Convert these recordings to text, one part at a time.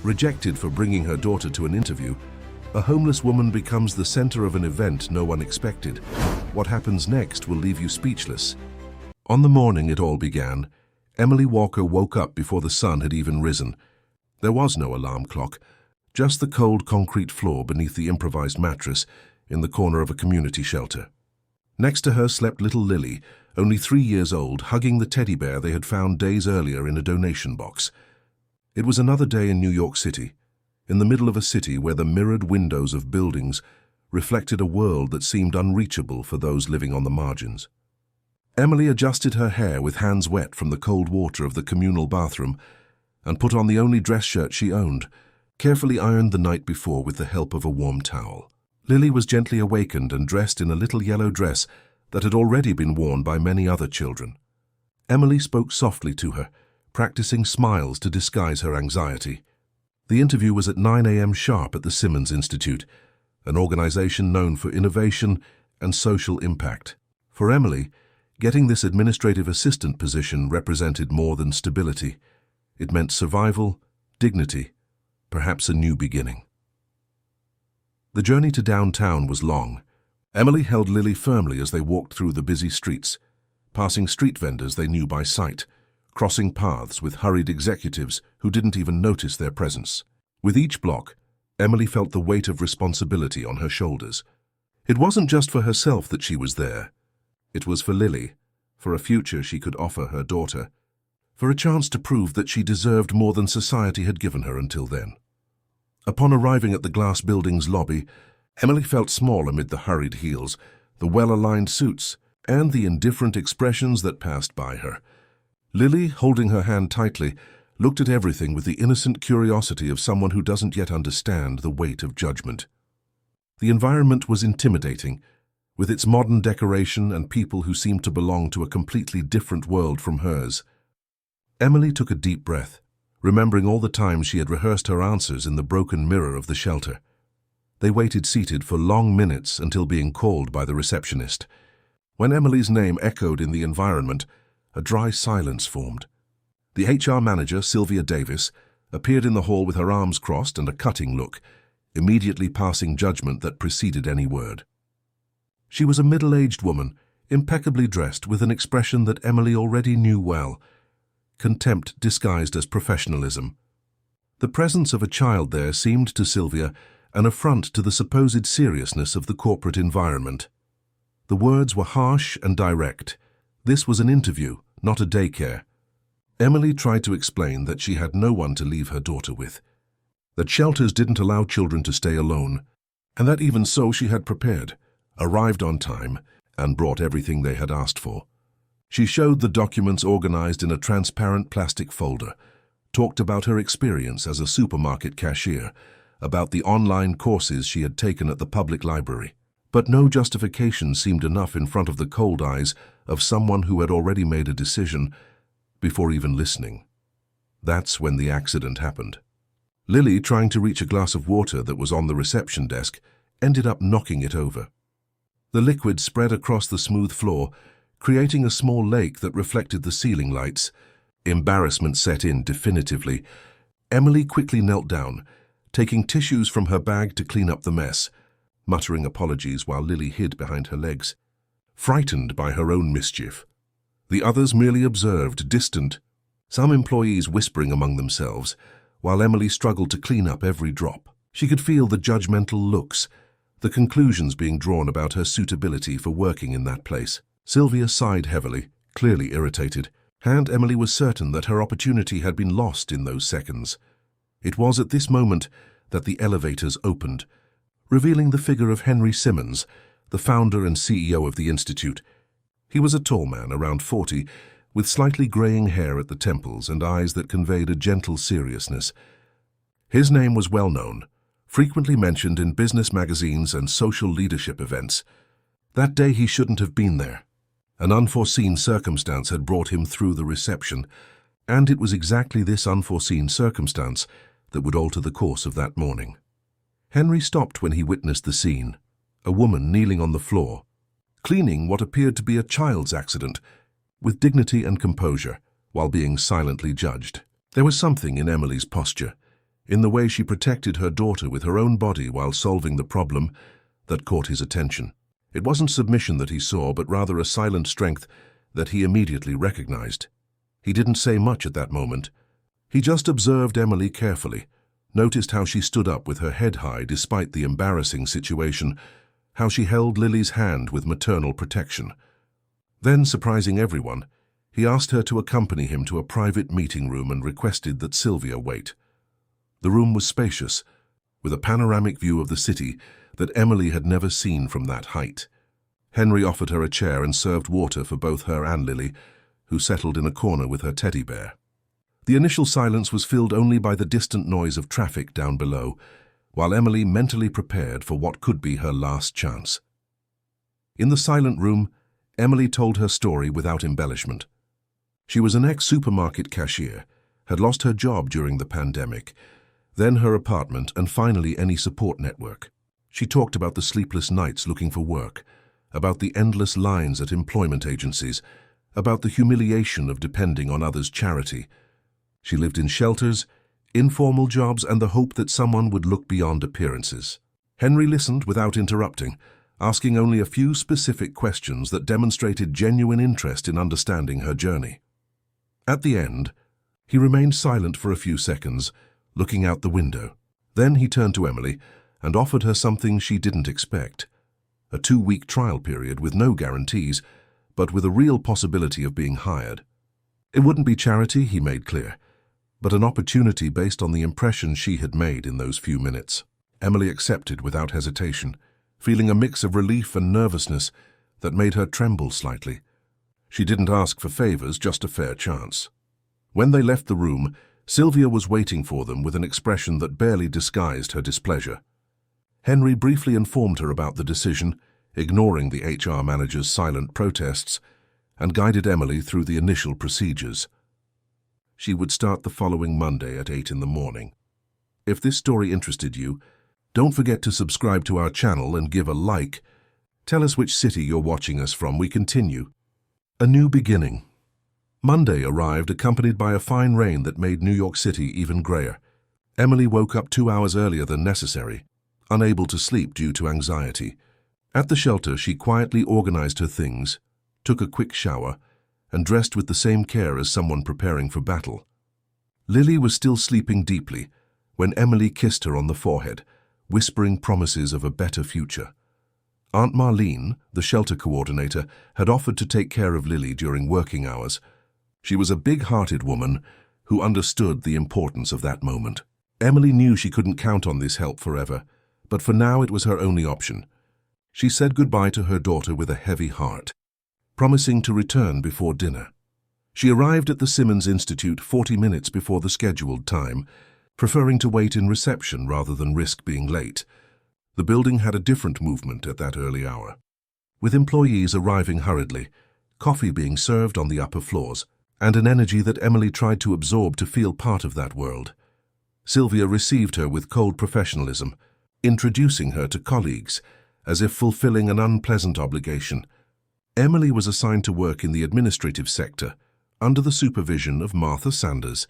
Rejected for bringing her daughter to an interview, a homeless woman becomes the center of an event no one expected. What happens next will leave you speechless. On the morning it all began, Emily Walker woke up before the sun had even risen. There was no alarm clock, just the cold concrete floor beneath the improvised mattress in the corner of a community shelter. Next to her slept little Lily, only 3 years old, hugging the teddy bear they had found days earlier in a donation box. It was another day in New York City, in the middle of a city where the mirrored windows of buildings reflected a world that seemed unreachable for those living on the margins. Emily adjusted her hair with hands wet from the cold water of the communal bathroom and put on the only dress shirt she owned, carefully ironed the night before with the help of a warm towel. Lily was gently awakened and dressed in a little yellow dress that had already been worn by many other children. Emily spoke softly to her, practicing smiles to disguise her anxiety. The interview was at 9 a.m. sharp at the Simmons Institute, an organization known for innovation and social impact. For Emily, getting this administrative assistant position represented more than stability. It meant survival, dignity, perhaps a new beginning. The journey to downtown was long. Emily held Lily firmly as they walked through the busy streets, passing street vendors they knew by sight, crossing paths with hurried executives who didn't even notice their presence. With each block, Emily felt the weight of responsibility on her shoulders. It wasn't just for herself that she was there. It was for Lily, for a future she could offer her daughter, for a chance to prove that she deserved more than society had given her until then. Upon arriving at the glass building's lobby, Emily felt small amid the hurried heels, the well-aligned suits, and the indifferent expressions that passed by her. Lily, holding her hand tightly, looked at everything with the innocent curiosity of someone who doesn't yet understand the weight of judgment. The environment was intimidating, with its modern decoration and people who seemed to belong to a completely different world from hers. Emily took a deep breath, remembering all the times she had rehearsed her answers in the broken mirror of the shelter. They waited seated for long minutes until being called by the receptionist. When Emily's name echoed in the environment, a dry silence formed. The HR manager, Sylvia Davis, appeared in the hall with her arms crossed and a cutting look, immediately passing judgment that preceded any word. She was a middle-aged woman, impeccably dressed with an expression that Emily already knew well, contempt disguised as professionalism. The presence of a child there seemed to Sylvia an affront to the supposed seriousness of the corporate environment. The words were harsh and direct. This was an interview, not a daycare. Emily tried to explain that she had no one to leave her daughter with, that shelters didn't allow children to stay alone, and that even so she had prepared, arrived on time, and brought everything they had asked for. She showed the documents organized in a transparent plastic folder, talked about her experience as a supermarket cashier, about the online courses she had taken at the public library. But no justification seemed enough in front of the cold eyes of someone who had already made a decision before even listening. That's when the accident happened. Lily, trying to reach a glass of water that was on the reception desk, ended up knocking it over. The liquid spread across the smooth floor, creating a small lake that reflected the ceiling lights. Embarrassment set in definitively. Emily quickly knelt down, taking tissues from her bag to clean up the mess, muttering apologies while Lily hid behind her legs, frightened by her own mischief. The others merely observed, distant, some employees whispering among themselves, while Emily struggled to clean up every drop. She could feel the judgmental looks, the conclusions being drawn about her suitability for working in that place. Sylvia sighed heavily, clearly irritated, and Emily was certain that her opportunity had been lost in those seconds. It was at this moment that the elevators opened, revealing the figure of Henry Simmons, the founder and CEO of the Institute. He was a tall man, around 40, with slightly graying hair at the temples and eyes that conveyed a gentle seriousness. His name was well known, frequently mentioned in business magazines and social leadership events. That day he shouldn't have been there. An unforeseen circumstance had brought him through the reception, and it was exactly this unforeseen circumstance that would alter the course of that morning. Henry stopped when he witnessed the scene, a woman kneeling on the floor, cleaning what appeared to be a child's accident, with dignity and composure, while being silently judged. There was something in Emily's posture, in the way she protected her daughter with her own body while solving the problem, that caught his attention. It wasn't submission that he saw, but rather a silent strength that he immediately recognized. He didn't say much at that moment. He just observed Emily carefully, noticed how she stood up with her head high despite the embarrassing situation, how she held Lily's hand with maternal protection. Then, surprising everyone, he asked her to accompany him to a private meeting room and requested that Sylvia wait. The room was spacious, with a panoramic view of the city that Emily had never seen from that height. Henry offered her a chair and served water for both her and Lily, who settled in a corner with her teddy bear. The initial silence was filled only by the distant noise of traffic down below, while Emily mentally prepared for what could be her last chance. In the silent room, Emily told her story without embellishment. She was an ex-supermarket cashier, had lost her job during the pandemic, then her apartment, and finally any support network. She talked about the sleepless nights looking for work, about the endless lines at employment agencies, about the humiliation of depending on others' charity. She lived in shelters, informal jobs, and the hope that someone would look beyond appearances. Henry listened without interrupting, asking only a few specific questions that demonstrated genuine interest in understanding her journey. At the end, he remained silent for a few seconds, looking out the window. Then he turned to Emily and offered her something she didn't expect: a 2-week trial period with no guarantees, but with a real possibility of being hired. It wouldn't be charity, he made clear, but an opportunity based on the impression she had made in those few minutes. Emily accepted without hesitation, feeling a mix of relief and nervousness that made her tremble slightly. She didn't ask for favors, just a fair chance. When they left the room, Sylvia was waiting for them with an expression that barely disguised her displeasure. Henry briefly informed her about the decision, ignoring the HR manager's silent protests, and guided Emily through the initial procedures. She would start the following Monday at 8 in the morning. If this story interested you, don't forget to subscribe to our channel and give a like. Tell us which city you're watching us from. We continue. A new beginning. Monday arrived accompanied by a fine rain that made New York City even grayer. Emily woke up 2 hours earlier than necessary, unable to sleep due to anxiety. At the shelter, she quietly organized her things, took a quick shower, and dressed with the same care as someone preparing for battle. Lily was still sleeping deeply when Emily kissed her on the forehead, whispering promises of a better future. Aunt Marlene, the shelter coordinator, had offered to take care of Lily during working hours. She was a big-hearted woman who understood the importance of that moment. Emily knew she couldn't count on this help forever, but for now it was her only option. She said goodbye to her daughter with a heavy heart, promising to return before dinner. She arrived at the Simmons Institute 40 minutes before the scheduled time, preferring to wait in reception rather than risk being late. The building had a different movement at that early hour, with employees arriving hurriedly, coffee being served on the upper floors, and an energy that Emily tried to absorb to feel part of that world. Sylvia received her with cold professionalism, introducing her to colleagues, as if fulfilling an unpleasant obligation. Emily was assigned to work in the administrative sector, under the supervision of Martha Sanders,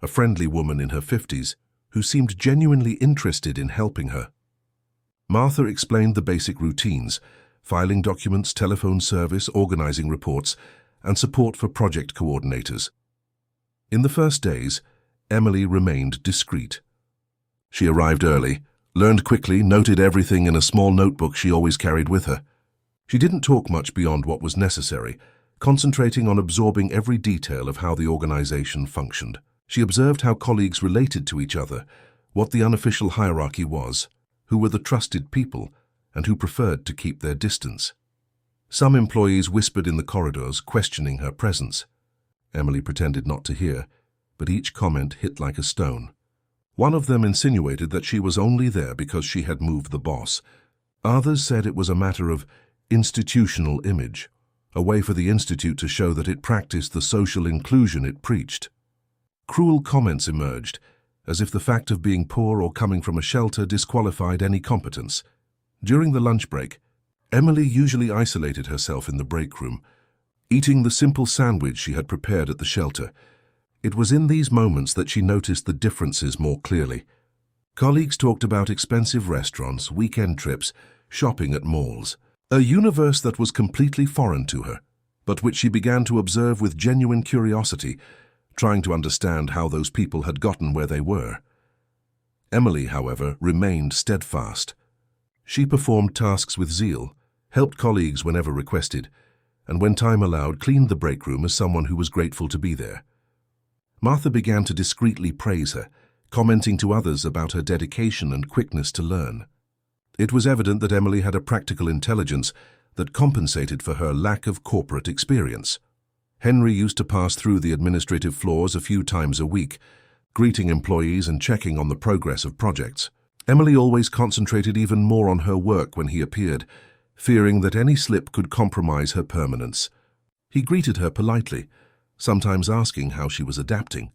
a friendly woman in her 50s, who seemed genuinely interested in helping her. Martha explained the basic routines: filing documents, telephone service, organizing reports, and support for project coordinators. In the first days, Emily remained discreet. She arrived early, learned quickly, noted everything in a small notebook she always carried with her. She didn't talk much beyond what was necessary, concentrating on absorbing every detail of how the organization functioned. She observed how colleagues related to each other, what the unofficial hierarchy was, who were the trusted people, and who preferred to keep their distance. Some employees whispered in the corridors, questioning her presence. Emily pretended not to hear, but each comment hit like a stone. One of them insinuated that she was only there because she had moved the boss. Others said it was a matter of institutional image, a way for the institute to show that it practiced the social inclusion it preached. Cruel comments emerged, as if the fact of being poor or coming from a shelter disqualified any competence. During the lunch break, Emily usually isolated herself in the break room, eating the simple sandwich she had prepared at the shelter. It was in these moments that she noticed the differences more clearly. Colleagues talked about expensive restaurants, weekend trips, shopping at malls. A universe that was completely foreign to her, but which she began to observe with genuine curiosity, trying to understand how those people had gotten where they were. Emily, however, remained steadfast. She performed tasks with zeal, helped colleagues whenever requested, and when time allowed, cleaned the break room as someone who was grateful to be there. Martha began to discreetly praise her, commenting to others about her dedication and quickness to learn. It was evident that Emily had a practical intelligence that compensated for her lack of corporate experience. Henry used to pass through the administrative floors a few times a week, greeting employees and checking on the progress of projects. Emily always concentrated even more on her work when he appeared, fearing that any slip could compromise her permanence. He greeted her politely, sometimes asking how she was adapting,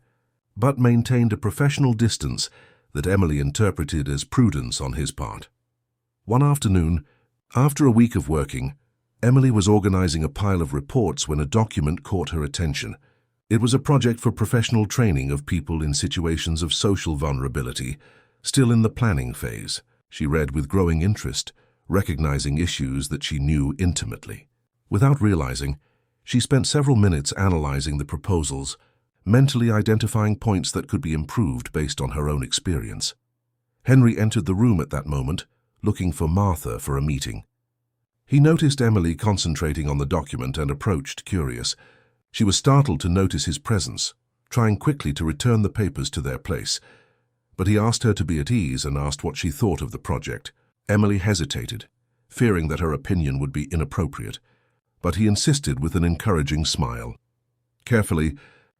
but maintained a professional distance that Emily interpreted as prudence on his part. One afternoon, after a week of working, Emily was organizing a pile of reports when a document caught her attention. It was a project for professional training of people in situations of social vulnerability, still in the planning phase. She read with growing interest, recognizing issues that she knew intimately. Without realizing, she spent several minutes analyzing the proposals, mentally identifying points that could be improved based on her own experience. Henry entered the room at that moment, looking for Martha for a meeting. He noticed Emily concentrating on the document and approached, curious. She was startled to notice his presence, trying quickly to return the papers to their place. But he asked her to be at ease and asked what she thought of the project. Emily hesitated, fearing that her opinion would be inappropriate, but he insisted with an encouraging smile. Carefully,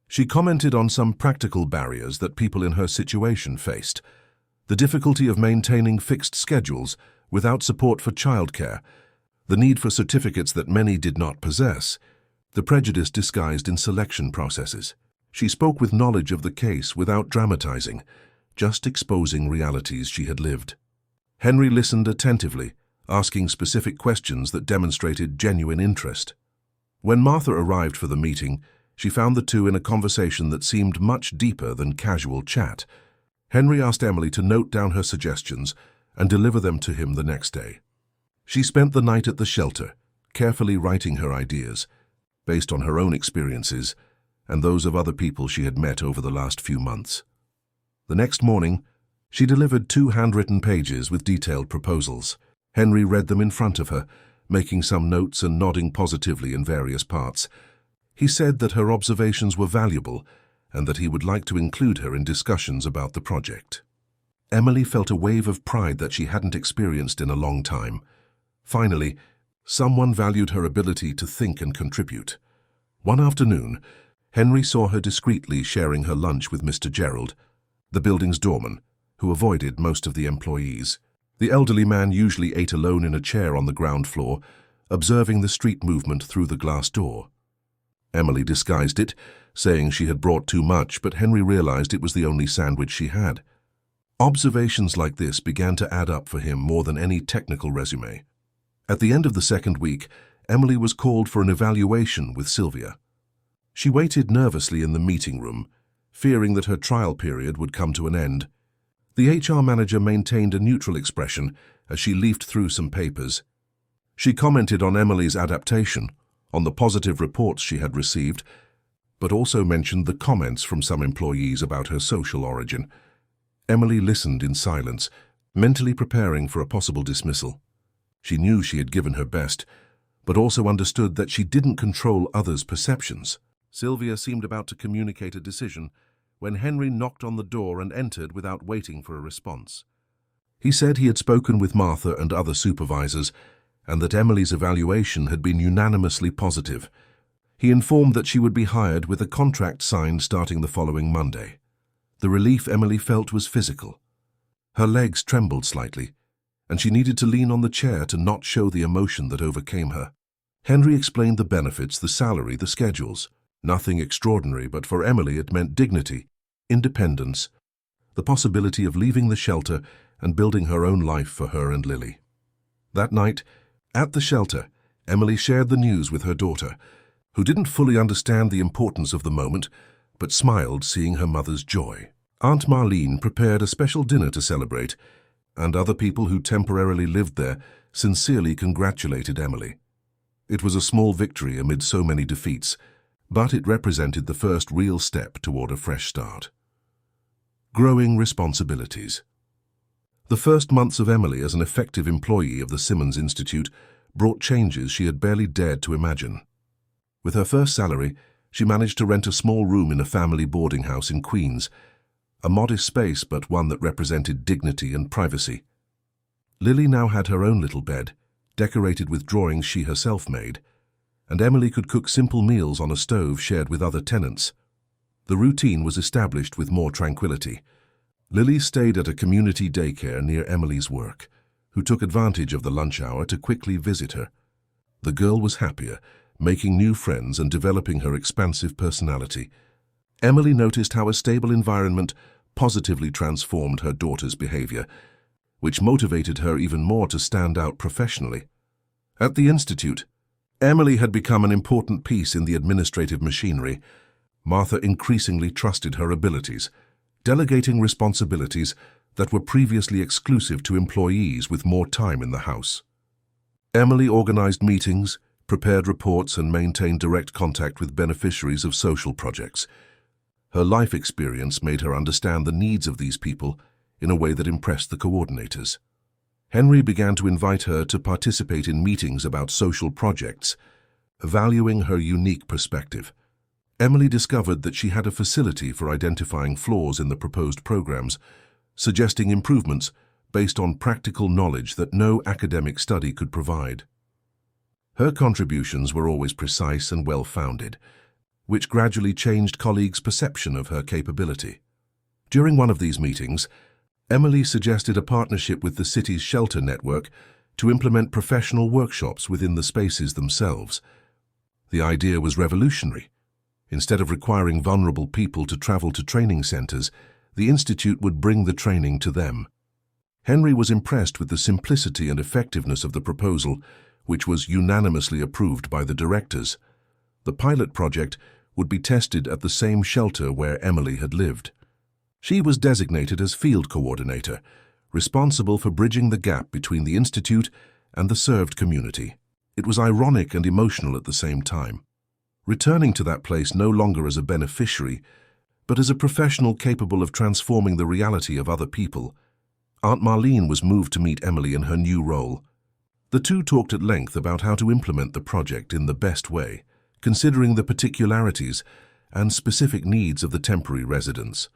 she commented on some practical barriers that people in her situation faced. The difficulty of maintaining fixed schedules without support for childcare, the need for certificates that many did not possess, the prejudice disguised in selection processes. She spoke with knowledge of the case without dramatizing, just exposing realities she had lived. Henry listened attentively, asking specific questions that demonstrated genuine interest. When Martha arrived for the meeting, she found the two in a conversation that seemed much deeper than casual chat. Henry asked Emily to note down her suggestions and deliver them to him the next day. She spent the night at the shelter, carefully writing her ideas, based on her own experiences and those of other people she had met over the last few months. The next morning, she delivered 2 handwritten pages with detailed proposals. Henry read them in front of her, making some notes and nodding positively in various parts. He said that her observations were valuable and that he would like to include her in discussions about the project. Emily felt a wave of pride that she hadn't experienced in a long time. Finally, someone valued her ability to think and contribute. One afternoon, Henry saw her discreetly sharing her lunch with Mr. Gerald, the building's doorman, who avoided most of the employees. The elderly man usually ate alone in a chair on the ground floor, observing the street movement through the glass door. Emily disguised it, saying she had brought too much, but Henry realized it was the only sandwich she had. Observations like this began to add up for him more than any technical resume. At the end of the second week, Emily was called for an evaluation with Sylvia. She waited nervously in the meeting room, fearing that her trial period would come to an end. The HR manager maintained a neutral expression as she leafed through some papers. She commented on Emily's adaptation, on the positive reports she had received, but also mentioned the comments from some employees about her social origin. Emily listened in silence, mentally preparing for a possible dismissal. She knew she had given her best, but also understood that she didn't control others' perceptions. Sylvia seemed about to communicate a decision when Henry knocked on the door and entered without waiting for a response. He said he had spoken with Martha and other supervisors and that Emily's evaluation had been unanimously positive. He informed that she would be hired with a contract signed starting the following Monday. The relief Emily felt was physical. Her legs trembled slightly, and she needed to lean on the chair to not show the emotion that overcame her. Henry explained the benefits, the salary, the schedules. Nothing extraordinary, but for Emily it meant dignity, independence, the possibility of leaving the shelter and building her own life for her and Lily. That night, at the shelter, Emily shared the news with her daughter, who didn't fully understand the importance of the moment, but smiled seeing her mother's joy. Aunt Marlene prepared a special dinner to celebrate, and other people who temporarily lived there sincerely congratulated Emily. It was a small victory amid so many defeats, but it represented the first real step toward a fresh start. Growing responsibilities. The first months of Emily as an effective employee of the Simmons Institute brought changes she had barely dared to imagine. With her first salary, she managed to rent a small room in a family boarding house in Queens, a modest space but one that represented dignity and privacy. Lily now had her own little bed, decorated with drawings she herself made, and Emily could cook simple meals on a stove shared with other tenants. The routine was established with more tranquility. Lily stayed at a community daycare near Emily's work, who took advantage of the lunch hour to quickly visit her. The girl was happier, making new friends and developing her expansive personality. Emily noticed how a stable environment positively transformed her daughter's behavior, which motivated her even more to stand out professionally. At the Institute, Emily had become an important piece in the administrative machinery. Martha increasingly trusted her abilities, delegating responsibilities that were previously exclusive to employees with more time in the house. Emily organized meetings, prepared reports, and maintained direct contact with beneficiaries of social projects. Her life experience made her understand the needs of these people in a way that impressed the coordinators. Henry began to invite her to participate in meetings about social projects, valuing her unique perspective. Emily discovered that she had a facility for identifying flaws in the proposed programs, suggesting improvements based on practical knowledge that no academic study could provide. Her contributions were always precise and well-founded, which gradually changed colleagues' perception of her capability. During one of these meetings, Emily suggested a partnership with the city's shelter network to implement professional workshops within the spaces themselves. The idea was revolutionary. Instead of requiring vulnerable people to travel to training centers, the Institute would bring the training to them. Henry was impressed with the simplicity and effectiveness of the proposal, which was unanimously approved by the directors. The pilot project would be tested at the same shelter where Emily had lived. She was designated as field coordinator, responsible for bridging the gap between the Institute and the served community. It was ironic and emotional at the same time. Returning to that place no longer as a beneficiary, but as a professional capable of transforming the reality of other people, Aunt Marlene was moved to meet Emily in her new role. The two talked at length about how to implement the project in the best way, considering the particularities and specific needs of the temporary residents.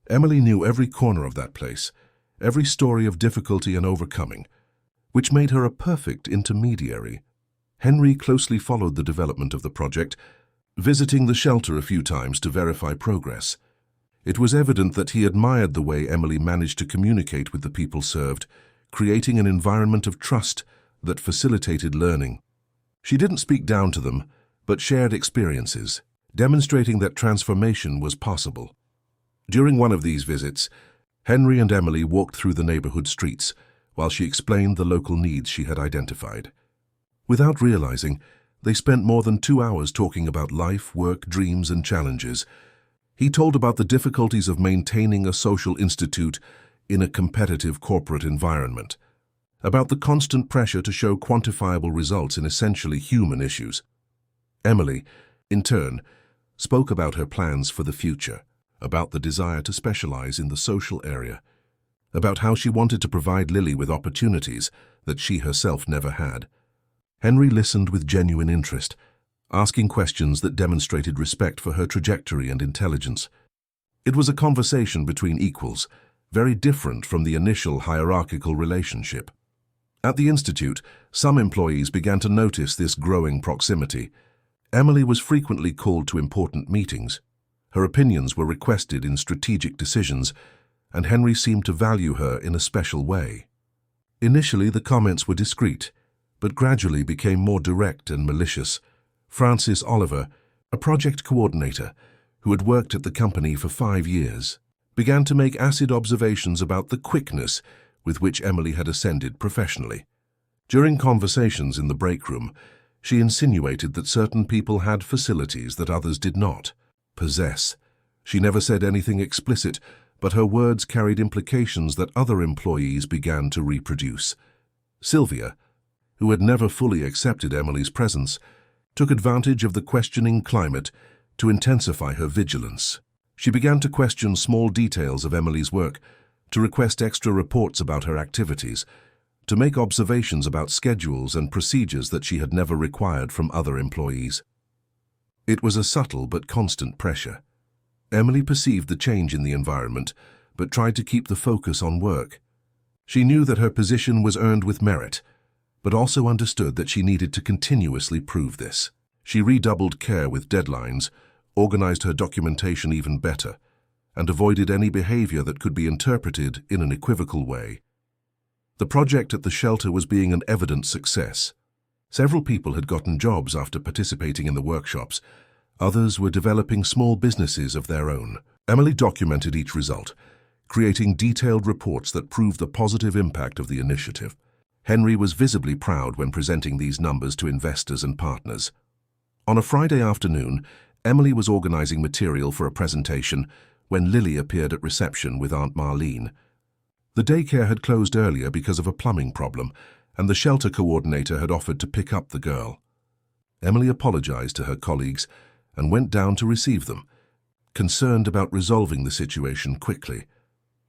Emily knew every corner of that place, every story of difficulty and overcoming, which made her a perfect intermediary. Henry closely followed the development of the project, visiting the shelter a few times to verify progress. It was evident that he admired the way Emily managed to communicate with the people served, creating an environment of trust that facilitated learning. She didn't speak down to them, but shared experiences, demonstrating that transformation was possible. During one of these visits, Henry and Emily walked through the neighborhood streets while she explained the local needs she had identified. Without realizing, they spent more than 2 hours talking about life, work, dreams, and challenges. He told about the difficulties of maintaining a social institute in a competitive corporate environment, about the constant pressure to show quantifiable results in essentially human issues. Emily, in turn, spoke about her plans for the future, about the desire to specialize in the social area, about how she wanted to provide Lily with opportunities that she herself never had. Henry listened with genuine interest, asking questions that demonstrated respect for her trajectory and intelligence. It was a conversation between equals, very different from the initial hierarchical relationship. At the Institute, some employees began to notice this growing proximity. Emily was frequently called to important meetings. Her opinions were requested in strategic decisions, and Henry seemed to value her in a special way. Initially, the comments were discreet, but gradually became more direct and malicious. Francis Oliver, a project coordinator who had worked at the company for 5 years, began to make acid observations about the quickness with which Emily had ascended professionally. During conversations in the break room, she insinuated that certain people had facilities that others did not possess. She never said anything explicit, but her words carried implications that other employees began to reproduce. Sylvia, who had never fully accepted Emily's presence, took advantage of the questioning climate to intensify her vigilance. She began to question small details of Emily's work, to request extra reports about her activities, to make observations about schedules and procedures that she had never required from other employees. It was a subtle but constant pressure. Emily perceived the change in the environment, but tried to keep the focus on work. She knew that her position was earned with merit, but also understood that she needed to continuously prove this. She redoubled care with deadlines, organized her documentation even better, and avoided any behavior that could be interpreted in an equivocal way. The project at the shelter was being an evident success. Several people had gotten jobs after participating in the workshops. Others were developing small businesses of their own. Emily documented each result, creating detailed reports that proved the positive impact of the initiative. Henry was visibly proud when presenting these numbers to investors and partners. On a Friday afternoon, Emily was organizing material for a presentation when Lily appeared at reception with Aunt Marlene. The daycare had closed earlier because of a plumbing problem, and the shelter coordinator had offered to pick up the girl. Emily apologized to her colleagues and went down to receive them, concerned about resolving the situation quickly.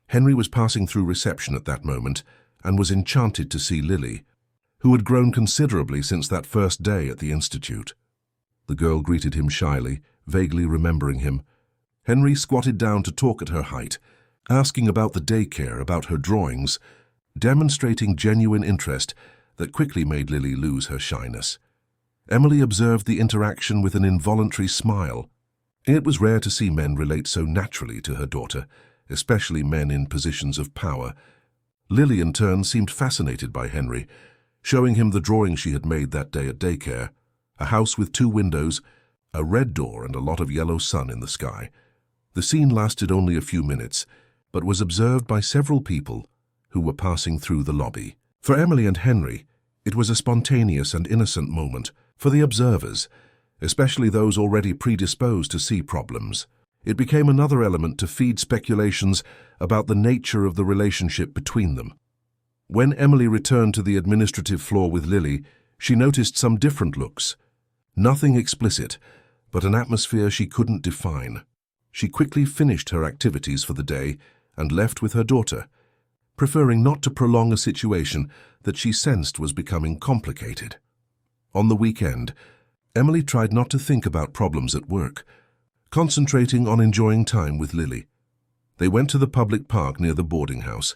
Henry was passing through reception at that moment and was enchanted to see Lily, who had grown considerably since that first day at the institute. The girl greeted him shyly, vaguely remembering him. Henry squatted down to talk at her height, asking about the daycare, about her drawings, demonstrating genuine interest that quickly made Lily lose her shyness. Emily observed the interaction with an involuntary smile. It was rare to see men relate so naturally to her daughter, especially men in positions of power. Lily, in turn, seemed fascinated by Henry, showing him the drawing she had made that day at daycare, a house with 2 windows, a red door and a lot of yellow sun in the sky. The scene lasted only a few minutes, but was observed by several people who were passing through the lobby. For Emily and Henry, it was a spontaneous and innocent moment. For the observers, especially those already predisposed to see problems, it became another element to feed speculations about the nature of the relationship between them. When Emily returned to the administrative floor with Lily, she noticed some different looks. Nothing explicit, but an atmosphere she couldn't define. She quickly finished her activities for the day and left with her daughter, preferring not to prolong a situation that she sensed was becoming complicated. On the weekend, Emily tried not to think about problems at work, concentrating on enjoying time with Lily. They went to the public park near the boarding house,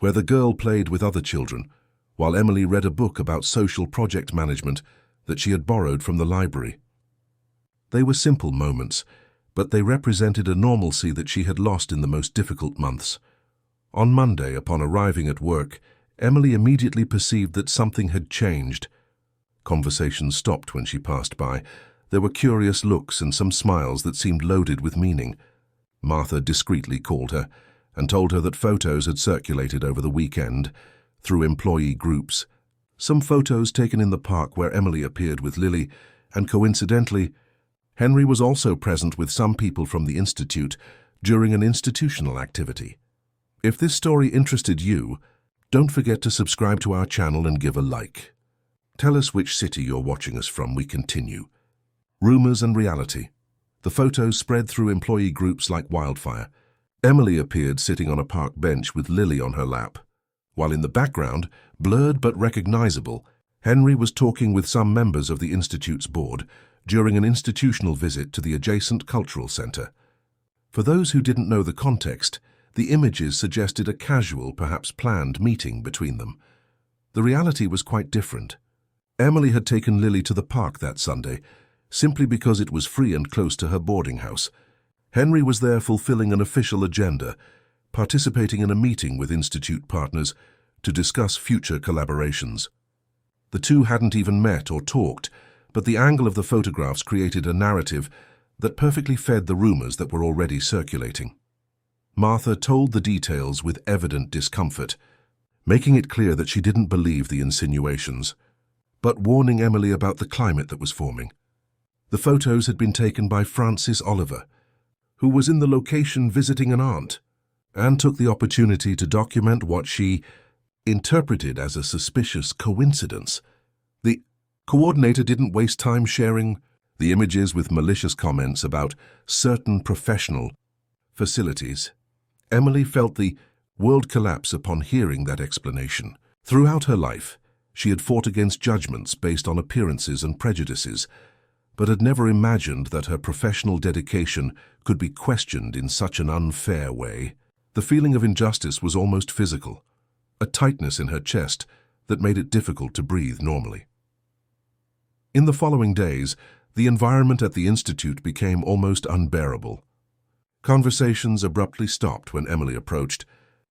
where the girl played with other children, while Emily read a book about social project management that she had borrowed from the library. They were simple moments, but they represented a normalcy that she had lost in the most difficult months. On Monday, upon arriving at work, Emily immediately perceived that something had changed. Conversation stopped when she passed by. There were curious looks and some smiles that seemed loaded with meaning. Martha discreetly called her and told her that photos had circulated over the weekend through employee groups. Some photos taken in the park where Emily appeared with Lily, and coincidentally, Henry was also present with some people from the Institute during an institutional activity. If this story interested you, don't forget to subscribe to our channel and give a like. Tell us which city you're watching us from. We continue. Rumors and reality. The photos spread through employee groups like wildfire. Emily appeared sitting on a park bench with Lily on her lap, while in the background, blurred but recognizable, Henry was talking with some members of the Institute's board during an institutional visit to the adjacent cultural center. For those who didn't know the context, the images suggested a casual, perhaps planned meeting between them. The reality was quite different. Emily had taken Lily to the park that Sunday, simply because it was free and close to her boarding house. Henry was there fulfilling an official agenda, participating in a meeting with Institute partners to discuss future collaborations. The two hadn't even met or talked, but the angle of the photographs created a narrative that perfectly fed the rumors that were already circulating. Martha told the details with evident discomfort, making it clear that she didn't believe the insinuations, but warning Emily about the climate that was forming. The photos had been taken by Frances Oliver, who was in the location visiting an aunt. and took the opportunity to document what she interpreted as a suspicious coincidence. The coordinator didn't waste time sharing the images with malicious comments about certain professional facilities. Emily felt the world collapse upon hearing that explanation. Throughout her life, she had fought against judgments based on appearances and prejudices, but had never imagined that her professional dedication could be questioned in such an unfair way. The feeling of injustice was almost physical, a tightness in her chest that made it difficult to breathe normally. In the following days, the environment at the Institute became almost unbearable. Conversations abruptly stopped when Emily approached.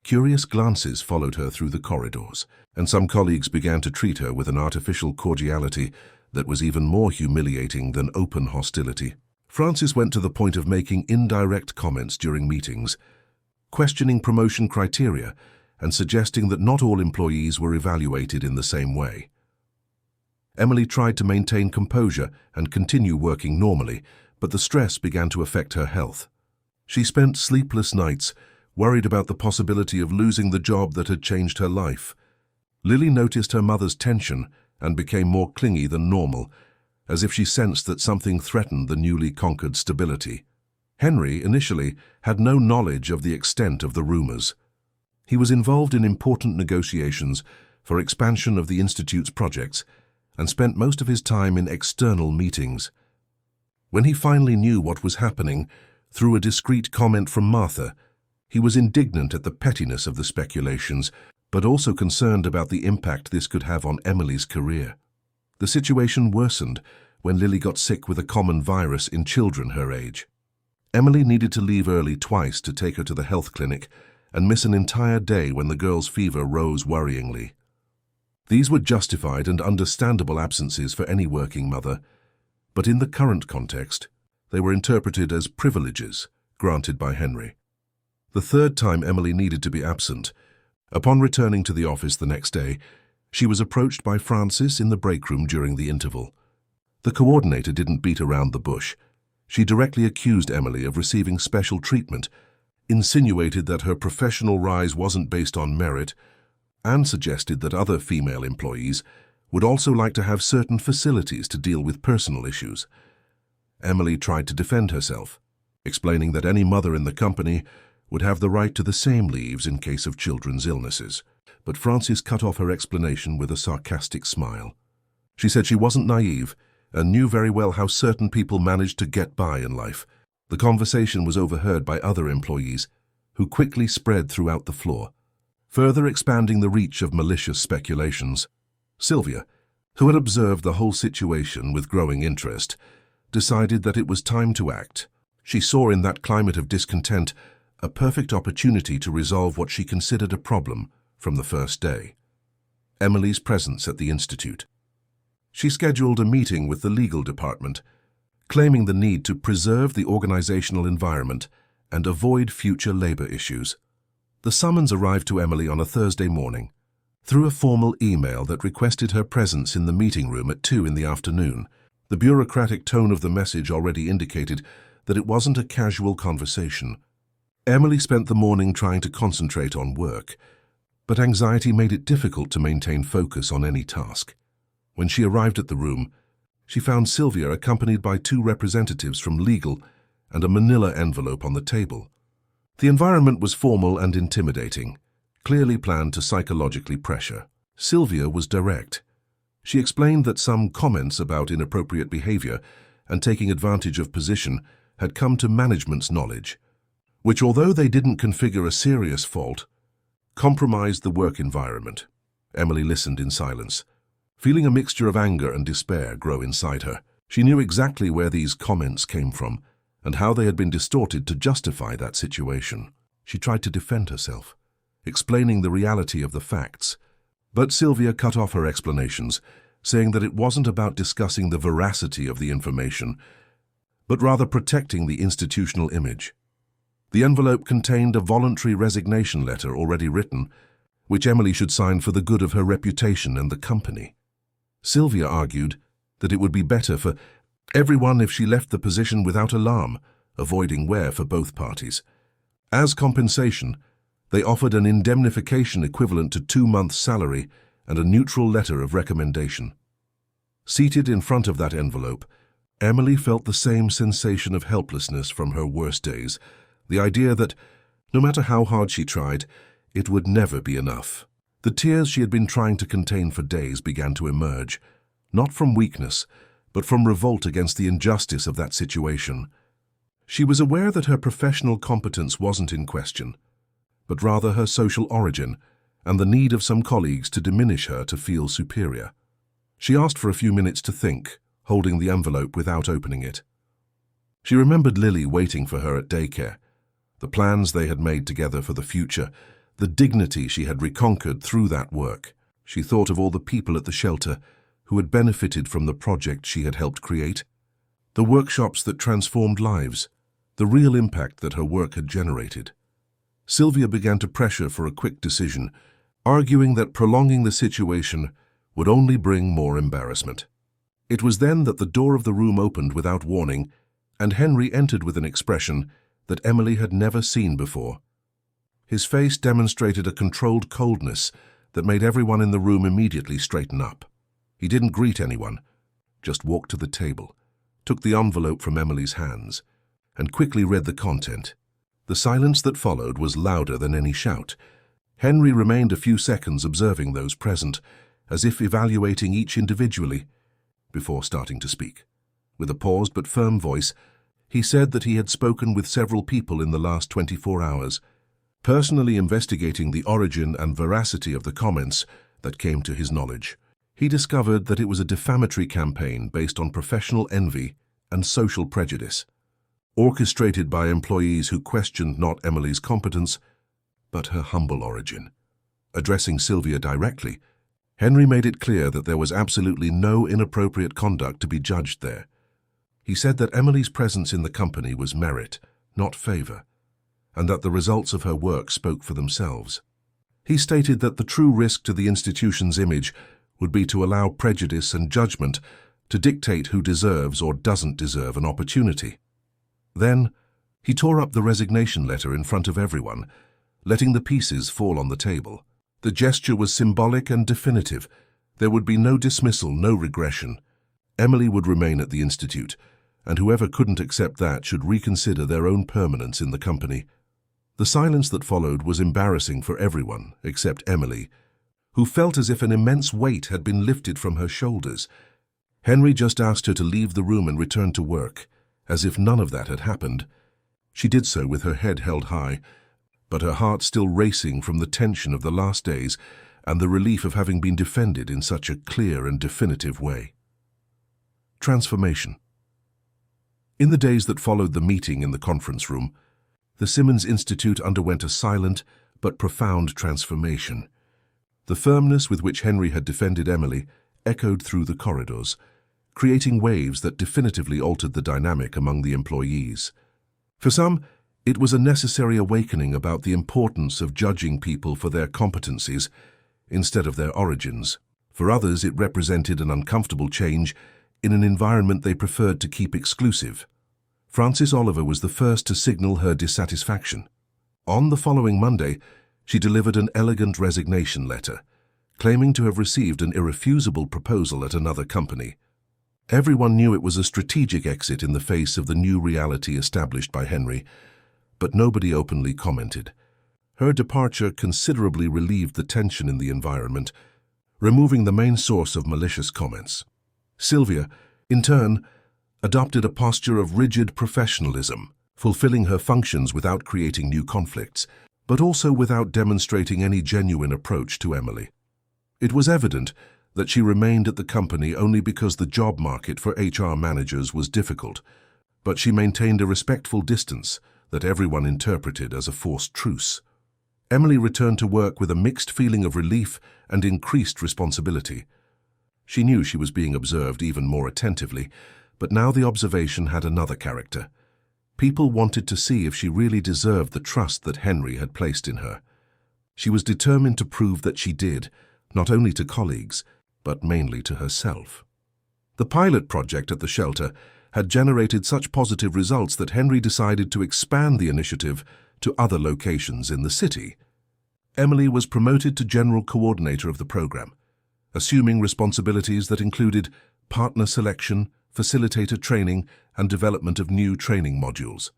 Curious glances followed her through the corridors, and some colleagues began to treat her with an artificial cordiality that was even more humiliating than open hostility. Francis went to the point of making indirect comments during meetings, questioning promotion criteria and suggesting that not all employees were evaluated in the same way. Emily tried to maintain composure and continue working normally, but the stress began to affect her health. She spent sleepless nights, worried about the possibility of losing the job that had changed her life. Lily noticed her mother's tension and became more clingy than normal, as if she sensed that something threatened the newly conquered stability. Henry, initially, had no knowledge of the extent of the rumors. He was involved in important negotiations for expansion of the Institute's projects and spent most of his time in external meetings. When he finally knew what was happening, through a discreet comment from Martha, he was indignant at the pettiness of the speculations, but also concerned about the impact this could have on Emily's career. The situation worsened when Lily got sick with a common virus in children her age. Emily needed to leave early twice to take her to the health clinic and miss an entire day when the girl's fever rose worryingly. These were justified and understandable absences for any working mother, but in the current context, they were interpreted as privileges granted by Henry. The third time Emily needed to be absent, upon returning to the office the next day, she was approached by Francis in the break room during the interval. The coordinator didn't beat around the bush. She directly accused Emily of receiving special treatment, insinuated that her professional rise wasn't based on merit, and suggested that other female employees would also like to have certain facilities to deal with personal issues. Emily tried to defend herself, explaining that any mother in the company would have the right to the same leaves in case of children's illnesses. But Francis cut off her explanation with a sarcastic smile. She said she wasn't naive and knew very well how certain people managed to get by in life. The conversation was overheard by other employees, who quickly spread throughout the floor, further expanding the reach of malicious speculations. Sylvia, who had observed the whole situation with growing interest, decided that it was time to act. She saw in that climate of discontent a perfect opportunity to resolve what she considered a problem from the first day: Emily's presence at the Institute. She scheduled a meeting with the legal department, claiming the need to preserve the organizational environment and avoid future labor issues. The summons arrived to Emily on a Thursday morning, through a formal email that requested her presence in the meeting room at 2 in the afternoon. The bureaucratic tone of the message already indicated that it wasn't a casual conversation. Emily spent the morning trying to concentrate on work, but anxiety made it difficult to maintain focus on any task. When she arrived at the room, she found Sylvia accompanied by 2 representatives from legal and a manila envelope on the table. The environment was formal and intimidating, clearly planned to psychologically pressure. Sylvia was direct. She explained that some comments about inappropriate behavior and taking advantage of position had come to management's knowledge, which, although they didn't configure a serious fault, compromised the work environment. Emily listened in silence, feeling a mixture of anger and despair grow inside her. She knew exactly where these comments came from and how they had been distorted to justify that situation. She tried to defend herself, explaining the reality of the facts, but Sylvia cut off her explanations, saying that it wasn't about discussing the veracity of the information, but rather protecting the institutional image. The envelope contained a voluntary resignation letter already written, which Emily should sign for the good of her reputation and the company. Sylvia argued that it would be better for everyone if she left the position without alarm, avoiding wear for both parties. As compensation, They offered an indemnification equivalent to 2 months' salary and a neutral letter of recommendation. Seated in front of that envelope, Emily felt the same sensation of helplessness from her worst days, the idea that, no matter how hard she tried, it would never be enough. The tears she had been trying to contain for days began to emerge, not from weakness, but from revolt against the injustice of that situation. She was aware that her professional competence wasn't in question, but rather her social origin and the need of some colleagues to diminish her to feel superior. She asked for a few minutes to think, holding the envelope without opening it. She remembered Lily waiting for her at daycare, the plans they had made together for the future, the dignity she had reconquered through that work. She thought of all the people at the shelter who had benefited from the project she had helped create, the workshops that transformed lives, the real impact that her work had generated. Sylvia began to pressure for a quick decision, arguing that prolonging the situation would only bring more embarrassment. It was then that the door of the room opened without warning, and Henry entered with an expression that Emily had never seen before. His face demonstrated a controlled coldness that made everyone in the room immediately straighten up. He didn't greet anyone, just walked to the table, took the envelope from Emily's hands, and quickly read the content. The silence that followed was louder than any shout. Henry remained a few seconds observing those present, as if evaluating each individually, before starting to speak. With a paused but firm voice, he said that he had spoken with several people in the last 24 hours, personally investigating the origin and veracity of the comments that came to his knowledge. He discovered that it was a defamatory campaign based on professional envy and social prejudice, orchestrated by employees who questioned not Emily's competence, but her humble origin. Addressing Sylvia directly, Henry made it clear that there was absolutely no inappropriate conduct to be judged there. He said that Emily's presence in the company was merit, not favor, and that the results of her work spoke for themselves. He stated that the true risk to the institution's image would be to allow prejudice and judgment to dictate who deserves or doesn't deserve an opportunity. Then, he tore up the resignation letter in front of everyone, letting the pieces fall on the table. The gesture was symbolic and definitive. There would be no dismissal, no regression. Emily would remain at the Institute, and whoever couldn't accept that should reconsider their own permanence in the company. The silence that followed was embarrassing for everyone except Emily, who felt as if an immense weight had been lifted from her shoulders. Henry just asked her to leave the room and return to work, as if none of that had happened. She did so with her head held high, but her heart still racing from the tension of the last days and the relief of having been defended in such a clear and definitive way. Transformation. In the days that followed the meeting in the conference room, the Simmons Institute underwent a silent but profound transformation. The firmness with which Henry had defended Emily echoed through the corridors, creating waves that definitively altered the dynamic among the employees. For some, it was a necessary awakening about the importance of judging people for their competencies instead of their origins. For others, it represented an uncomfortable change in an environment they preferred to keep exclusive. Frances Oliver was the first to signal her dissatisfaction. On the following Monday, she delivered an elegant resignation letter, claiming to have received an irrefusable proposal at another company. Everyone knew it was a strategic exit in the face of the new reality established by Henry, but nobody openly commented. Her departure considerably relieved the tension in the environment, removing the main source of malicious comments. Sylvia, in turn, adopted a posture of rigid professionalism, fulfilling her functions without creating new conflicts, but also without demonstrating any genuine approach to Emily. It was evident that she remained at the company only because the job market for HR managers was difficult, but she maintained a respectful distance that everyone interpreted as a forced truce. Emily returned to work with a mixed feeling of relief and increased responsibility. She knew she was being observed even more attentively, but now the observation had another character. People wanted to see if she really deserved the trust that Henry had placed in her. She was determined to prove that she did, not only to colleagues, but mainly to herself. The pilot project at the shelter had generated such positive results that Henry decided to expand the initiative to other locations in the city. Emily was promoted to general coordinator of the program, assuming responsibilities that included partner selection, facilitator training, and development of new training modules.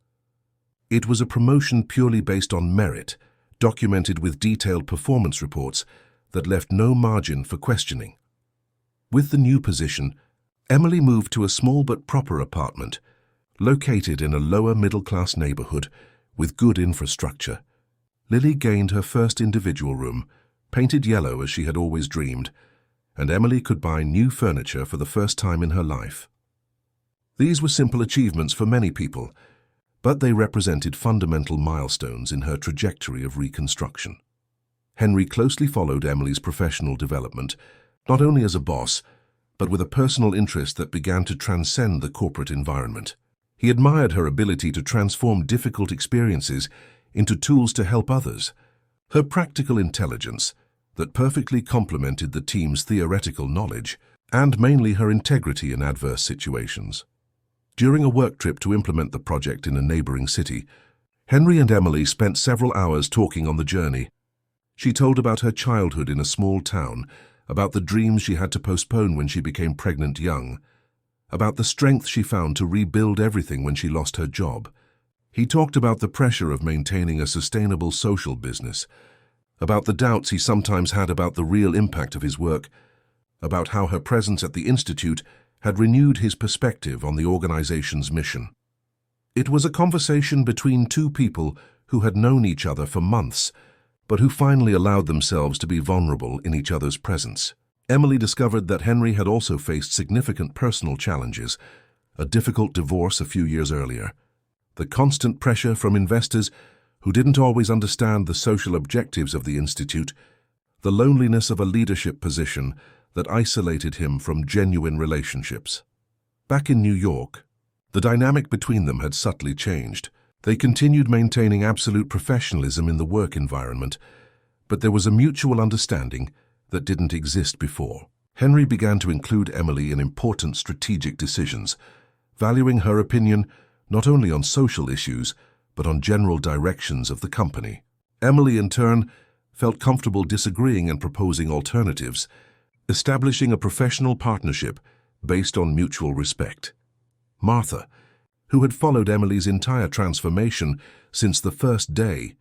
It was a promotion purely based on merit, documented with detailed performance reports that left no margin for questioning. With the new position, Emily moved to a small but proper apartment, located in a lower middle-class neighborhood with good infrastructure. Lily gained her first individual room, painted yellow as she had always dreamed, and Emily could buy new furniture for the first time in her life. These were simple achievements for many people, but they represented fundamental milestones in her trajectory of reconstruction. Henry closely followed Emily's professional development, not only as a boss, but with a personal interest that began to transcend the corporate environment. He admired her ability to transform difficult experiences into tools to help others, her practical intelligence that perfectly complemented the team's theoretical knowledge, and mainly her integrity in adverse situations. During a work trip to implement the project in a neighboring city, Henry and Emily spent several hours talking on the journey. She told about her childhood in a small town, about the dreams she had to postpone when she became pregnant young, about the strength she found to rebuild everything when she lost her job. He talked about the pressure of maintaining a sustainable social business, about the doubts he sometimes had about the real impact of his work, about how her presence at the Institute had renewed his perspective on the organization's mission. It was a conversation between two people who had known each other for months, but who finally allowed themselves to be vulnerable in each other's presence. Emily discovered that Henry had also faced significant personal challenges, a difficult divorce a few years earlier, the constant pressure from investors who didn't always understand the social objectives of the Institute, the loneliness of a leadership position that isolated him from genuine relationships. Back in New York, the dynamic between them had subtly changed. They continued maintaining absolute professionalism in the work environment, but there was a mutual understanding that didn't exist before. Henry began to include Emily in important strategic decisions, valuing her opinion not only on social issues, but on general directions of the company. Emily, in turn, felt comfortable disagreeing and proposing alternatives, establishing a professional partnership based on mutual respect. Martha, who had followed Emily's entire transformation since the first day,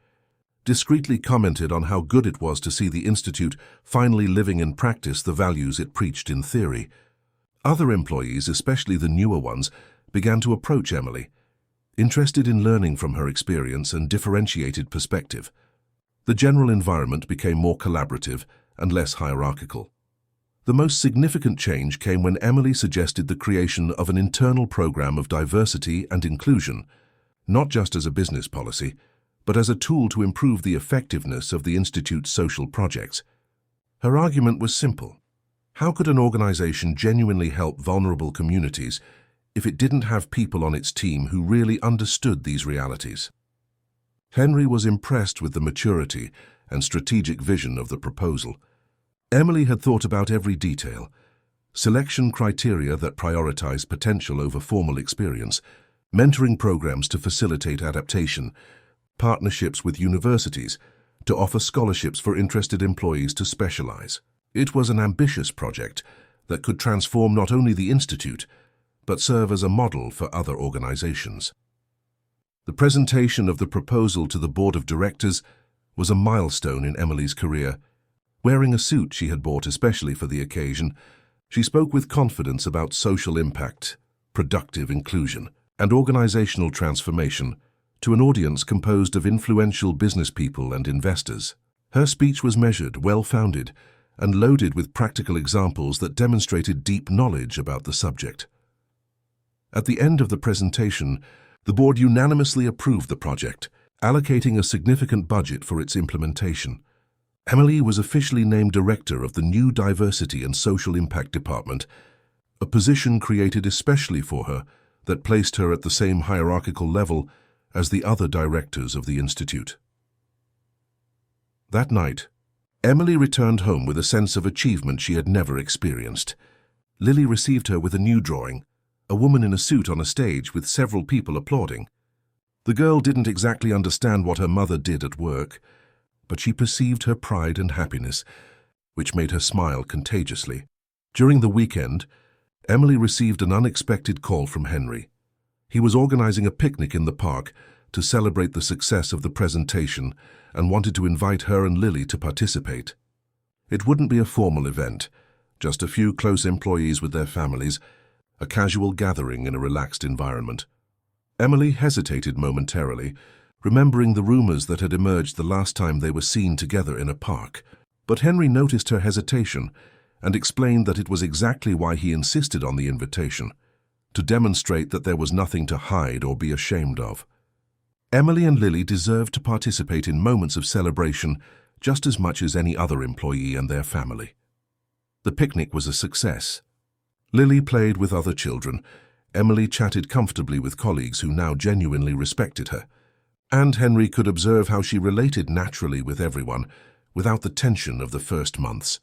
discreetly commented on how good it was to see the Institute finally living in practice the values it preached in theory. Other employees, especially the newer ones, began to approach Emily, interested in learning from her experience and differentiated perspective. The general environment became more collaborative and less hierarchical. The most significant change came when Emily suggested the creation of an internal program of diversity and inclusion, not just as a business policy, but as a tool to improve the effectiveness of the Institute's social projects. Her argument was simple. How could an organization genuinely help vulnerable communities if it didn't have people on its team who really understood these realities? Henry was impressed with the maturity and strategic vision of the proposal. Emily had thought about every detail: selection criteria that prioritized potential over formal experience, mentoring programs to facilitate adaptation, partnerships with universities to offer scholarships for interested employees to specialize. It was an ambitious project that could transform not only the Institute, but serve as a model for other organizations. The presentation of the proposal to the board of directors was a milestone in Emily's career. Wearing a suit she had bought especially for the occasion, she spoke with confidence about social impact, productive inclusion, and organizational transformation to an audience composed of influential business people and investors. Her speech was measured, well-founded, and loaded with practical examples that demonstrated deep knowledge about the subject. At the end of the presentation, the board unanimously approved the project, allocating a significant budget for its implementation. Emily was officially named director of the new Diversity and Social Impact Department, a position created especially for her that placed her at the same hierarchical level as the other directors of the Institute. That night, Emily returned home with a sense of achievement she had never experienced. Lily received her with a new drawing, a woman in a suit on a stage with several people applauding. The girl didn't exactly understand what her mother did at work, but she perceived her pride and happiness, which made her smile contagiously. During the weekend, Emily received an unexpected call from Henry. He was organizing a picnic in the park to celebrate the success of the presentation and wanted to invite her and Lily to participate. It wouldn't be a formal event, just a few close employees with their families, a casual gathering in a relaxed environment. Emily hesitated momentarily, remembering the rumors that had emerged the last time they were seen together in a park. But Henry noticed her hesitation and explained that it was exactly why he insisted on the invitation, to demonstrate that there was nothing to hide or be ashamed of. Emily and Lily deserved to participate in moments of celebration just as much as any other employee and their family. The picnic was a success. Lily played with other children, Emily chatted comfortably with colleagues who now genuinely respected her, and Henry could observe how she related naturally with everyone, without the tension of the first months.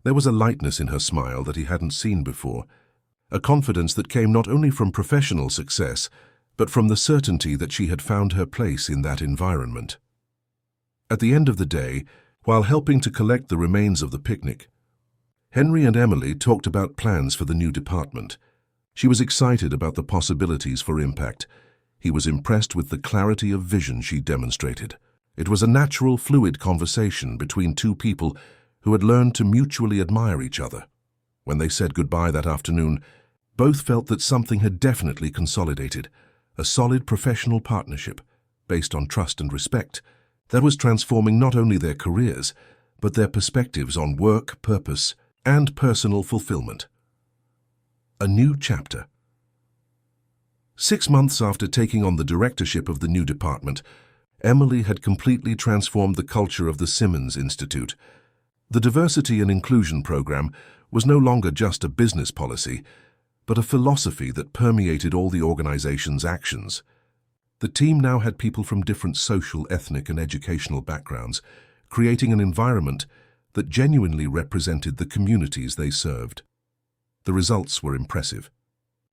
There was a lightness in her smile that he hadn't seen before, a confidence that came not only from professional success, but from the certainty that she had found her place in that environment. At the end of the day, while helping to collect the remains of the picnic, Henry and Emily talked about plans for the new department. She was excited about the possibilities for impact. He was impressed with the clarity of vision she demonstrated. It was a natural, fluid conversation between two people who had learned to mutually admire each other. When they said goodbye that afternoon, both felt that something had definitely consolidated, a solid professional partnership based on trust and respect that was transforming not only their careers, but their perspectives on work, purpose, and personal fulfillment. A new chapter. 6 months after taking on the directorship of the new department, Emily had completely transformed the culture of the Simmons Institute. The diversity and inclusion program was no longer just a business policy, but a philosophy that permeated all the organization's actions. The team now had people from different social, ethnic, and educational backgrounds, creating an environment that genuinely represented the communities they served. The results were impressive.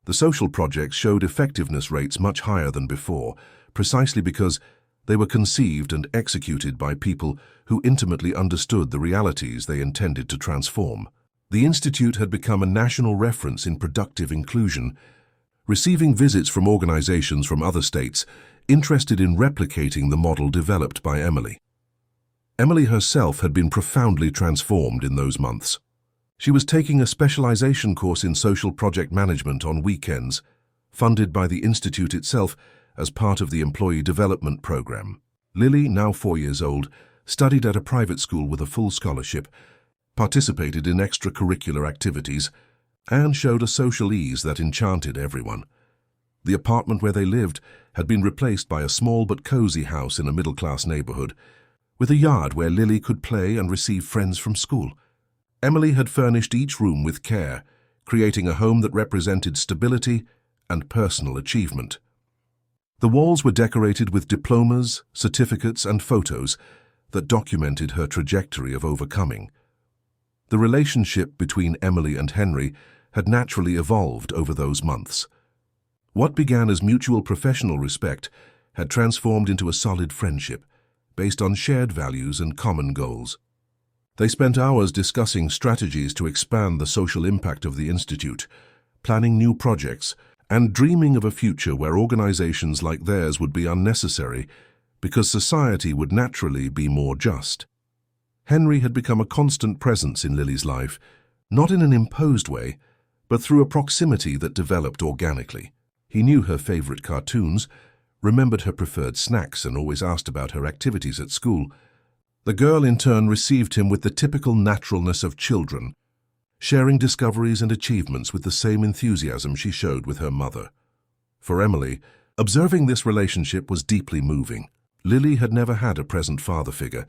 The social projects showed effectiveness rates much higher than before, precisely because they were conceived and executed by people who intimately understood the realities they intended to transform. The Institute had become a national reference in productive inclusion, receiving visits from organizations from other states interested in replicating the model developed by Emily. Emily herself had been profoundly transformed in those months. She was taking a specialization course in social project management on weekends, funded by the Institute itself as part of the Employee Development Program. Lily, now 4 years old, studied at a private school with a full scholarship, participated in extracurricular activities, and showed a social ease that enchanted everyone. The apartment where they lived had been replaced by a small but cozy house in a middle-class neighborhood, with a yard where Lily could play and receive friends from school. Emily had furnished each room with care, creating a home that represented stability and personal achievement. The walls were decorated with diplomas, certificates, and photos that documented her trajectory of overcoming. The relationship between Emily and Henry had naturally evolved over those months. What began as mutual professional respect had transformed into a solid friendship, based on shared values and common goals. They spent hours discussing strategies to expand the social impact of the Institute, planning new projects, and dreaming of a future where organizations like theirs would be unnecessary because society would naturally be more just. Henry had become a constant presence in Lily's life, not in an imposed way, but through a proximity that developed organically. He knew her favorite cartoons, remembered her preferred snacks, and always asked about her activities at school. The girl in turn received him with the typical naturalness of children, sharing discoveries and achievements with the same enthusiasm she showed with her mother. For Emily, observing this relationship was deeply moving. Lily had never had a present father figure,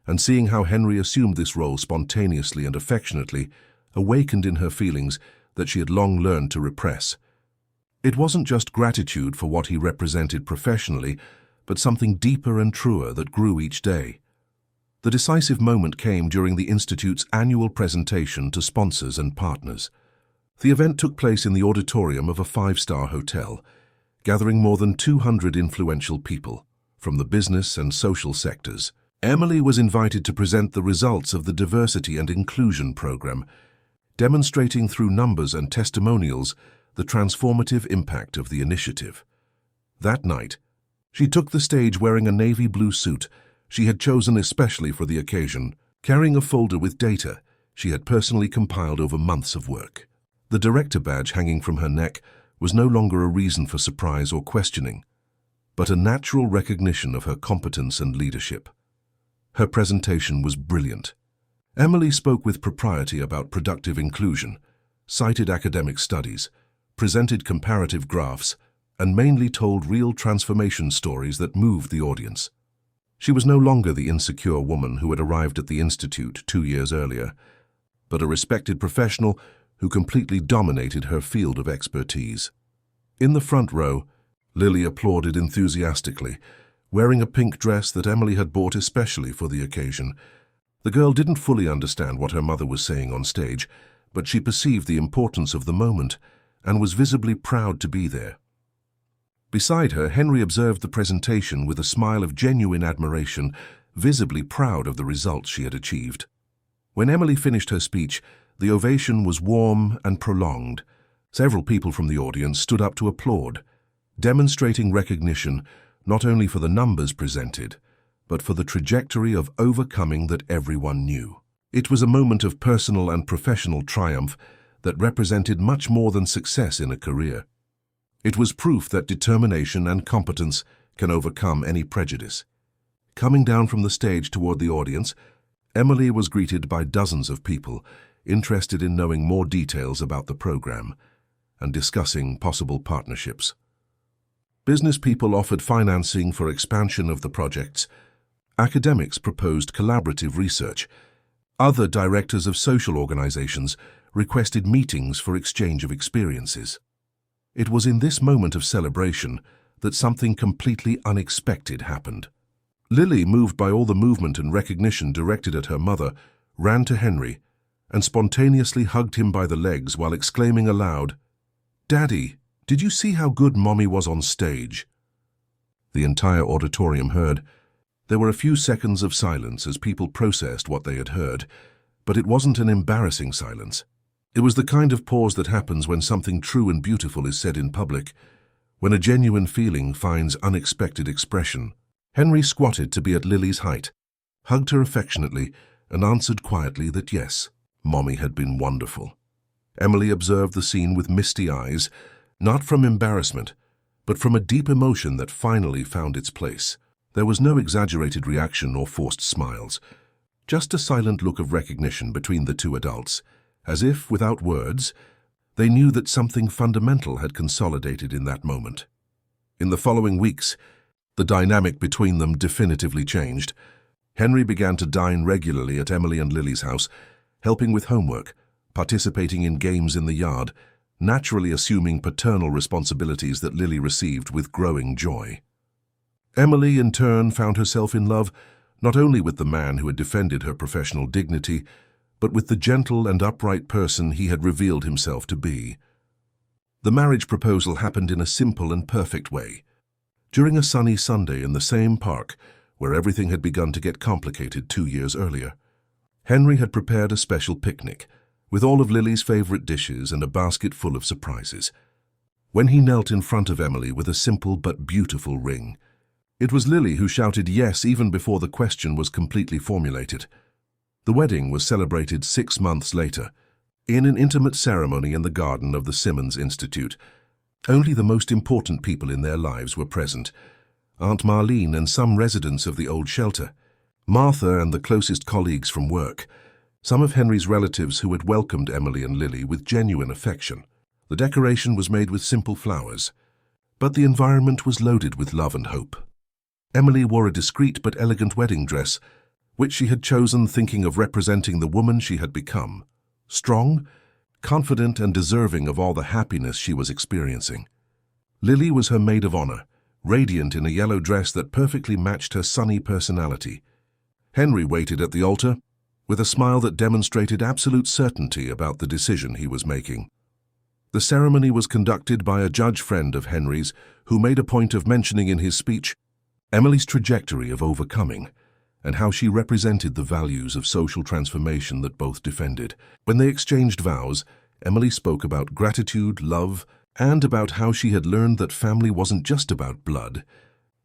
and seeing how Henry assumed this role spontaneously and affectionately awakened in her feelings that she had long learned to repress. It wasn't just gratitude for what he represented professionally, but something deeper and truer that grew each day. The decisive moment came during the Institute's annual presentation to sponsors and partners. The event took place in the auditorium of a 5-star hotel, gathering more than 200 influential people from the business and social sectors. Emily was invited to present the results of the Diversity and Inclusion program, demonstrating through numbers and testimonials the transformative impact of the initiative. That night, she took the stage wearing a navy blue suit she had chosen especially for the occasion, carrying a folder with data she had personally compiled over months of work. The director badge hanging from her neck was no longer a reason for surprise or questioning, but a natural recognition of her competence and leadership. Her presentation was brilliant. Emily spoke with propriety about productive inclusion, cited academic studies, presented comparative graphs, and mainly told real transformation stories that moved the audience. She was no longer the insecure woman who had arrived at the Institute 2 years earlier, but a respected professional who completely dominated her field of expertise. In the front row, Lily applauded enthusiastically, wearing a pink dress that Emily had bought especially for the occasion. The girl didn't fully understand what her mother was saying on stage, but she perceived the importance of the moment and was visibly proud to be there. Beside her, Henry observed the presentation with a smile of genuine admiration, visibly proud of the results she had achieved. When Emily finished her speech, the ovation was warm and prolonged. Several people from the audience stood up to applaud, demonstrating recognition not only for the numbers presented, but for the trajectory of overcoming that everyone knew. It was a moment of personal and professional triumph that represented much more than success in a career. It was proof that determination and competence can overcome any prejudice. Coming down from the stage toward the audience, Emily was greeted by dozens of people interested in knowing more details about the program and discussing possible partnerships. Business people offered financing for expansion of the projects. Academics proposed collaborative research. Other directors of social organizations requested meetings for exchange of experiences. It was in this moment of celebration that something completely unexpected happened. Lily, moved by all the movement and recognition directed at her mother, ran to Henry and spontaneously hugged him by the legs while exclaiming aloud, "Daddy, did you see how good Mommy was on stage?" The entire auditorium heard. There were a few seconds of silence as people processed what they had heard, but it wasn't an embarrassing silence. It was the kind of pause that happens when something true and beautiful is said in public, when a genuine feeling finds unexpected expression. Henry squatted to be at Lily's height, hugged her affectionately, and answered quietly that yes, Mommy had been wonderful. Emily observed the scene with misty eyes, not from embarrassment, but from a deep emotion that finally found its place. There was no exaggerated reaction or forced smiles, just a silent look of recognition between the two adults, as if, without words, they knew that something fundamental had consolidated in that moment. In the following weeks, the dynamic between them definitively changed. Henry began to dine regularly at Emily and Lily's house, helping with homework, participating in games in the yard, naturally assuming paternal responsibilities that Lily received with growing joy. Emily, in turn, found herself in love not only with the man who had defended her professional dignity, but with the gentle and upright person he had revealed himself to be. The marriage proposal happened in a simple and perfect way. During a sunny Sunday in the same park where everything had begun to get complicated 2 years earlier, Henry had prepared a special picnic with all of Lily's favorite dishes and a basket full of surprises. When he knelt in front of Emily with a simple but beautiful ring, it was Lily who shouted yes even before the question was completely formulated. The wedding was celebrated 6 months later, in an intimate ceremony in the garden of the Simmons Institute. Only the most important people in their lives were present: Aunt Marlene and some residents of the old shelter, Martha and the closest colleagues from work, some of Henry's relatives who had welcomed Emily and Lily with genuine affection. The decoration was made with simple flowers, but the environment was loaded with love and hope. Emily wore a discreet but elegant wedding dress, which she had chosen thinking of representing the woman she had become, strong, confident, and deserving of all the happiness she was experiencing. Lily was her maid of honor, radiant in a yellow dress that perfectly matched her sunny personality. Henry waited at the altar, with a smile that demonstrated absolute certainty about the decision he was making. The ceremony was conducted by a judge friend of Henry's, who made a point of mentioning in his speech Emily's trajectory of overcoming and how she represented the values of social transformation that both defended. When they exchanged vows, Emily spoke about gratitude, love, and about how she had learned that family wasn't just about blood,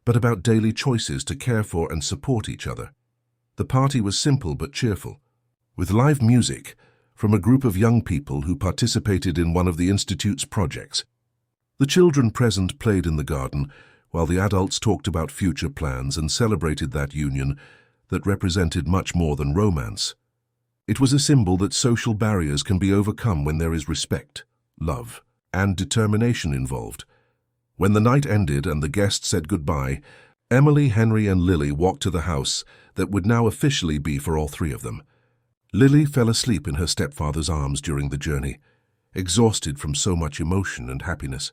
but about daily choices to care for and support each other. The party was simple but cheerful, with live music from a group of young people who participated in one of the Institute's projects. The children present played in the garden, while the adults talked about future plans and celebrated that union that represented much more than romance. It was a symbol that social barriers can be overcome when there is respect, love, and determination involved. When the night ended and the guests said goodbye, Emily, Henry, and Lily walked to the house that would now officially be for all three of them. Lily fell asleep in her stepfather's arms during the journey, exhausted from so much emotion and happiness.